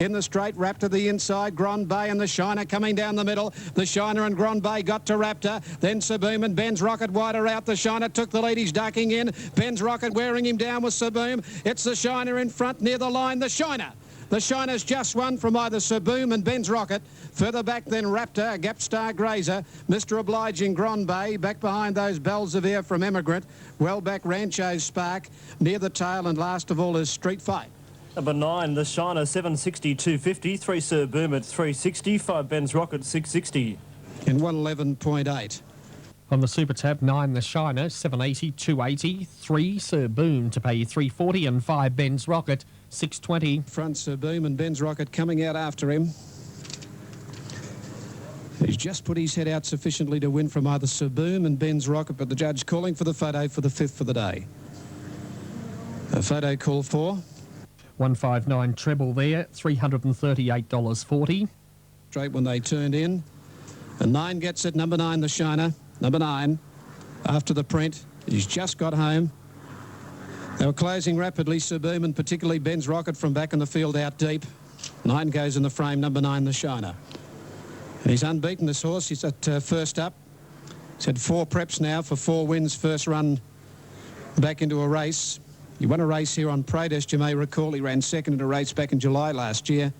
In the straight, Raptor the inside, Grand Bay and the Shiner coming down the middle. The Shiner and Grand Bay got to Raptor. Then Saboom and Ben's Rocket wider out. The Shiner took the lead. He's ducking in. Ben's Rocket wearing him down with Saboom. It's the Shiner in front near the line. The Shiner. The Shiner's just won from either Saboom and Ben's Rocket. Further back then Raptor, a Gap Star Grazer, Mr. Obliging Grand Bay, back behind those Bells of Air from Emigrant, well back Rancho's Spark, near the tail, and last of all is Street Fight. Number 9, the Shiner, 760, 250. 3, Sir Boom at 360. 5, Ben's Rocket, 660. In 111.8. On the Super Tab, 9, the Shiner, 780, 280. 3, Sir Boom to pay 340, and 5, Ben's Rocket, 620. Front Sir Boom and Ben's Rocket coming out after him. He's just put his head out sufficiently to win from either Sir Boom and Ben's Rocket, but the judge calling for the photo for the 5th for the day. A photo call for 159 treble there, $338.40. Straight when they turned in. And 9 gets it, number 9, the Shiner. Number 9, after the print. He's just got home. They were closing rapidly, Sir Boom and particularly Ben's Rocket from back in the field out deep. 9 goes in the frame, number 9, the Shiner. And he's unbeaten, this horse. He's at first up. He's had 4 preps now for 4 wins, first run back into a race. He won a race here on protest, you may recall. He ran second in a race back in July last year.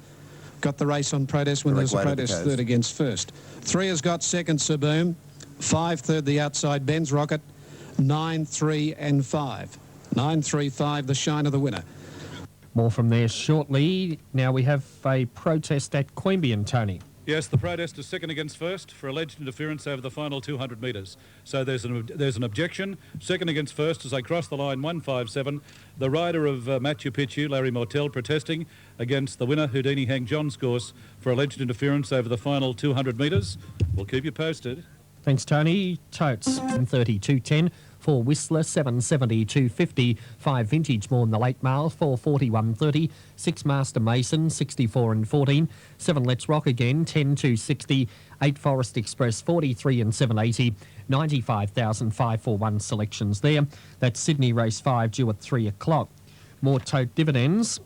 Got the race on protest when there was a protest third against first. 3 has got second, Sir Boom. 5 third, the outside, Ben's Rocket. 9, 3 and 5. 9, 3, 5, the Shiner, the winner. More from there shortly. Now we have a protest at Queanbeyan, Tony. Yes, the protest is second against first for alleged interference over the final 200 metres. So there's an objection. Second against first as they cross the line, 157. The rider of Machu Picchu, Larry Mortel, protesting against the winner, Houdini Hang John's course, for alleged interference over the final 200 metres. We'll keep you posted. Thanks, Tony. Totes, 32.10. 4 Whistler, 770, 250. 5 Vintage Morn, the late mail, 441.30. 6 Master Mason, 64 and 14. 7 Let's Rock Again, 10 260. 8 Forest Express, 43 and 780. 95,541 selections there. That's Sydney Race 5 due at 3 o'clock. More tote dividends.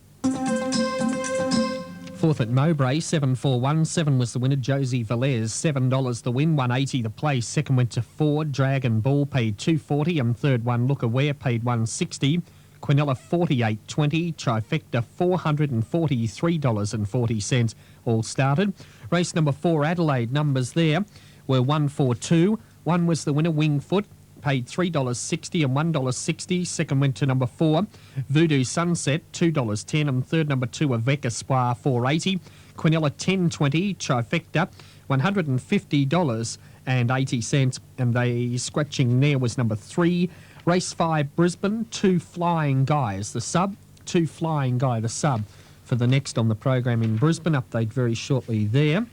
4th at Mowbray, 741. 7 was the winner, Josie Velez, $7 the win, 180 the place. Second went to 4, Dragon Ball, paid 240, and third one, Look Aware, paid 160. Quinella, 48.20. Trifecta, $443.40. All started. Race number 4, Adelaide, numbers there were 142. 1 was the winner, Wingfoot, paid $3.60 and $1.60. Second went to number 4, Voodoo Sunset, $2.10, and third number 2, Avec Espoir, $4.80. Quinella, 10.20. Trifecta, $150.80, and the scratching there was number 3. Race 5, Brisbane, 2 Flying Guys, the sub. 2 Flying Guy, the sub, for the next on the program in Brisbane. Update very shortly there.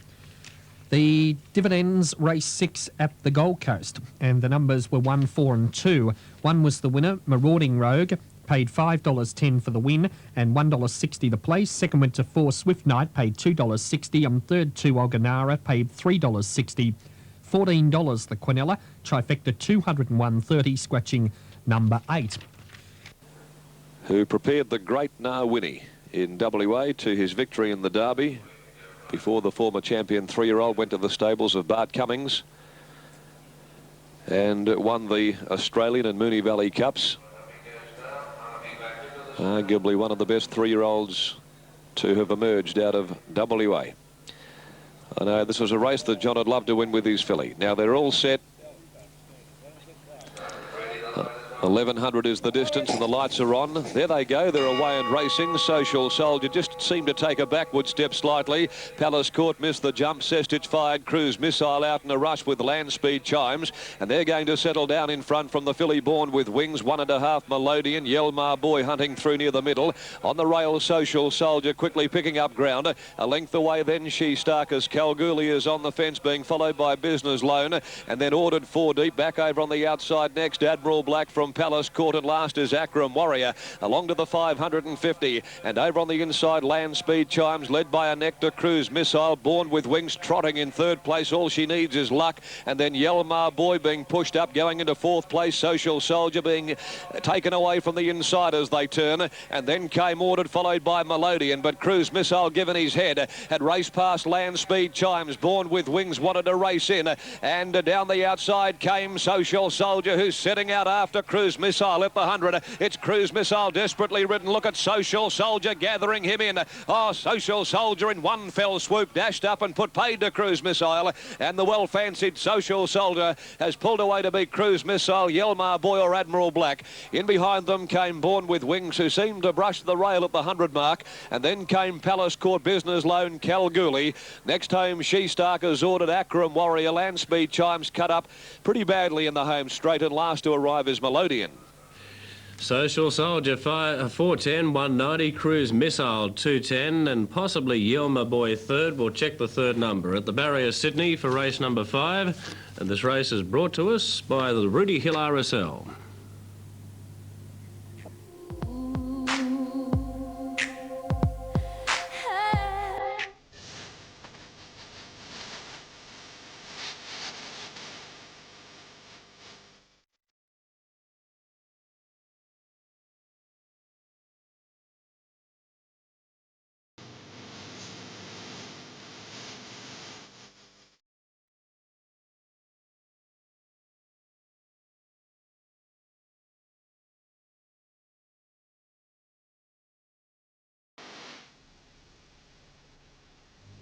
The dividends, race 6 at the Gold Coast, and the numbers were 1, 4 and 2. 1 was the winner, Marauding Rogue, paid $5.10 for the win and $1.60 the place. Second went to 4, Swift Night, paid $2.60, and third 2, Oganara, paid $3.60. $14 the Quinella, Trifecta, $201.30, scratching number 8. Who prepared the great Na Winnie in WA to his victory in the Derby before the former champion 3-year-old went to the stables of Bart Cummings and won the Australian and Moonee Valley Cups. Arguably one of the best 3-year-olds to have emerged out of WA. I know this was a race that John would love to win with his filly. Now they're all set. 1100 is the distance and the lights are on. There they go, they're away and racing. Social Soldier just seemed to take a backward step slightly. Palace Court missed the jump. Sestich fired. Cruise Missile out in a rush with Land Speed Chimes, and they're going to settle down in front from the filly Born with Wings. 1.5 Melodian. Yelmar Boy hunting through near the middle. On the rail, Social Soldier quickly picking up ground. A length away then She Starkers. Kalgoorlie is on the fence, being followed by Business Loan, and then Ordered 4 deep. Back over on the outside next, Admiral Black from from Palace Court. At last is Akram Warrior along to the 550. And over on the inside, Land Speed Chimes, led by a Nectar Cruise Missile, Born with Wings, trotting in third place. All she needs is luck. And then Yelmar Boy being pushed up, going into fourth place. Social Soldier being taken away from the inside as they turn. And then came Ordered, followed by Melodian. But Cruise Missile given his head. Had raced past Land Speed Chimes. Born with Wings wanted to race in. And down the outside came Social Soldier, who's setting out after Cruise Missile at the 100. It's Cruise Missile desperately ridden. Look at Social Soldier gathering him in. Oh, Social Soldier in one fell swoop dashed up and put paid to Cruise Missile. And the well-fancied Social Soldier has pulled away to beat Cruise Missile, Yelmar Boy or Admiral Black. In behind them came Born with Wings, who seemed to brush the rail at the 100 mark. And then came Palace Court Business Loan, Kalgoorlie. Next home, She Stark has ordered Akram Warrior. Land Speed Chimes cut up pretty badly in the home straight, and last to arrive is Melodian. Social Soldier 410, 190, Cruise Missile 210, and possibly Yelmar Boy third. We'll check the third number at the barrier Sydney for race number 5, and this race is brought to us by the Rudy Hill RSL.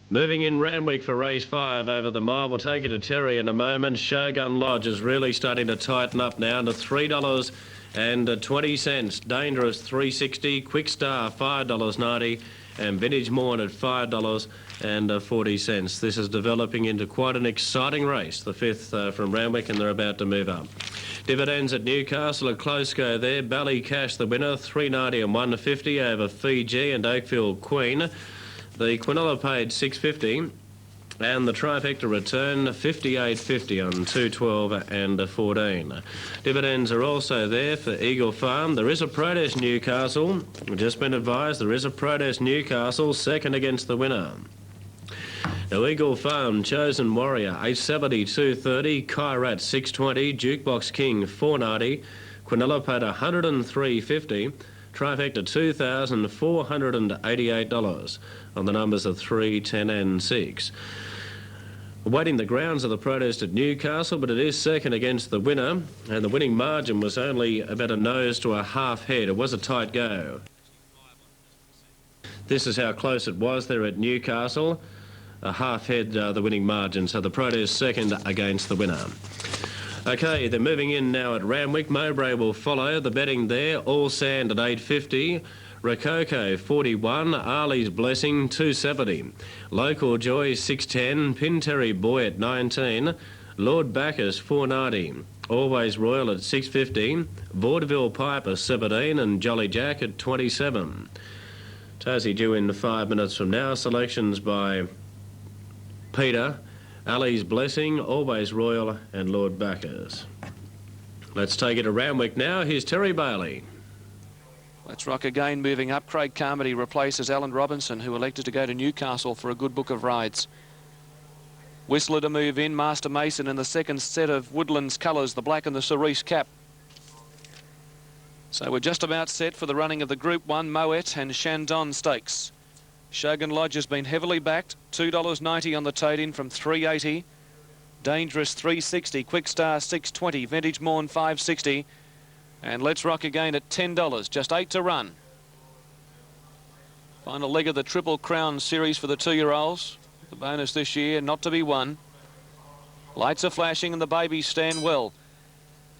Moving in Randwick for race 5 over the mile. We'll take you to Terry in a moment. Shogun Lodge is really starting to tighten up now to $3.20. Dangerous $3.60. Quick Star $5.90. And Vintage Morn at $5.40. This is developing into quite an exciting race. The 5th from Randwick, and they're about to move up. Dividends at Newcastle, a close go there. Ballycash the winner, $3.90 and $1.50 over Fiji and Oakfield Queen. The Quinella paid $6.50, and the trifecta return $58.50 on 2.12 and 14. Dividends are also there for Eagle Farm. There is a protest Newcastle. We've just been advised there is a protest Newcastle, second against the winner. Now Eagle Farm, Chosen Warrior, $8.70, $2.30, Kairat $6.20, Jukebox King $4.90, Quinella paid $103.50. Trifecta $2,488 on the numbers of 3, 10 and 6. Awaiting the grounds of the protest at Newcastle, but it is second against the winner, and the winning margin was only about a nose to a half head. It was a tight go. This is how close it was there at Newcastle. A half head the winning margin, so the protest second against the winner. Okay, they're moving in now at Randwick. Mowbray will follow. The betting there, All Sand at $8.50. Rococo 41, Ali's Blessing 270, Local Joy 610, Pinterry Boy at 19, Lord Bacchus 490, Always Royal at 615, Vaudeville Piper 17, and Jolly Jack at 27. Tassie due in 5 minutes from now. Selections by Peter, Ali's Blessing, Always Royal, and Lord Bacchus. Let's take it to Randwick now. Here's Terry Bailey. Let's Rock again moving up. Craig Carmody replaces Alan Robinson, who elected to go to Newcastle for a good book of rides. Whistler to move in. Master Mason in the second set of Woodlands colours, the black and the cerise cap. So we're just about set for the running of the Group 1 Moet and Shandon Stakes. Shogun Lodge has been heavily backed. $2.90 on the tote-in from $3.80. Dangerous $3.60. Quick Star $6.20. Vintage Morn $5.60. And Let's Rock again at $10. Just 8 to run. Final leg of the Triple Crown series for the 2-year-olds. The bonus this year, not to be won. Lights are flashing and the babies stand well.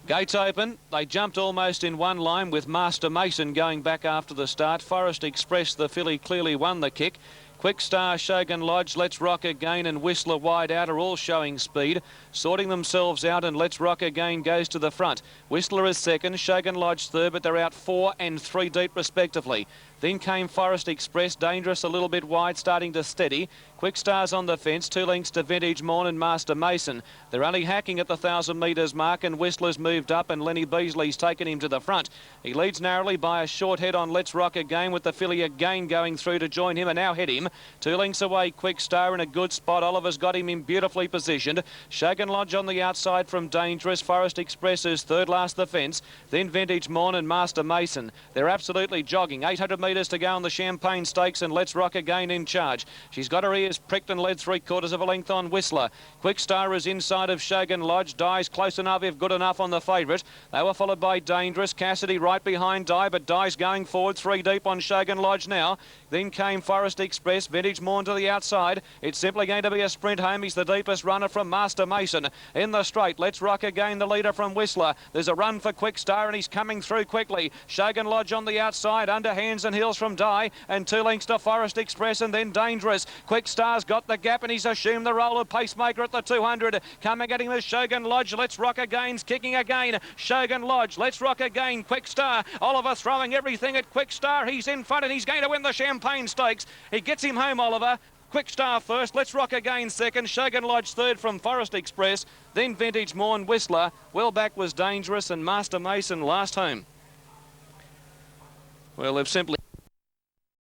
Gates open. They jumped almost in one line with Master Mason going back after the start. Forest Express, the filly, clearly won the kick. Quick Star, Shogun Lodge, Let's Rock Again and Whistler wide out are all showing speed. Sorting themselves out, and Let's Rock Again goes to the front. Whistler is second, Shogun Lodge third, but they're out 4 and 3 deep respectively. Then came Forest Express, dangerous, a little bit wide, starting to steady. Quick Star's on the fence, 2 lengths to Vintage Morn and Master Mason. They're only hacking at the 1,000 metres mark, and Whistler's moved up, and Lenny Beasley's taken him to the front. He leads narrowly by a short head on Let's Rock Again, with the filly again going through to join him and now head him. 2 lengths away, Quick Star in a good spot. Oliver's got him in beautifully positioned. Shogun Lodge on the outside from Dangerous. Forest Express is third last the fence. Then Vintage Morn and Master Mason. They're absolutely jogging. 800 metres to go on the Champagne Stakes, and Let's Rock Again in charge. She's got her ears pricked and led 3/4 of a length on Whistler. Quick Star is inside of Shogun Lodge. Dye's close enough, if good enough, on the favourite. They were followed by Dangerous. Cassidy right behind Dye, but Dye's going forward 3 deep on Shogun Lodge now. Then came Forest Express. Vintage Morn to the outside. It's simply going to be a sprint home. He's the deepest runner from Master Mason. In the straight, Let's Rock Again, the leader from Whistler. There's a run for Quick Star, and he's coming through quickly. Shogun Lodge on the outside, under hands and heels from Dye, and 2 lengths to Forest Express, and then Dangerous. Quick Star's got the gap, and he's assumed the role of pacemaker at the 200. Coming at him is Shogun Lodge. Let's Rock Again's kicking again. Shogun Lodge, Let's Rock Again, Quick Star. Oliver throwing everything at Quick Star. He's in front, and he's going to win the Champagne Stakes. He gets him home, Oliver. Quick Star first, Let's Rock Again second, Shogun Lodge third from Forest Express, then Vintage Morn, Whistler. Well back was Dangerous, and Master Mason last home. Well, they've simply